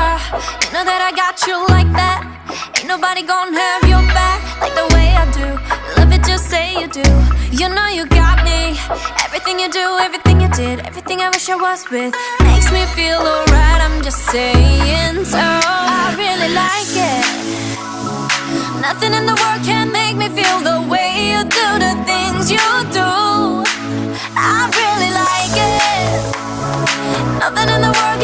You know that I got you like that. Ain't nobody gonna have your back like the way I do. You love it, just say you do. You know you got me. Everything you do, everything you did, everything I wish I was with makes me feel alright, I'm just saying. So I really like it. Nothing in the world can make me feel the way you do the things you do. I really like it. Nothing in the world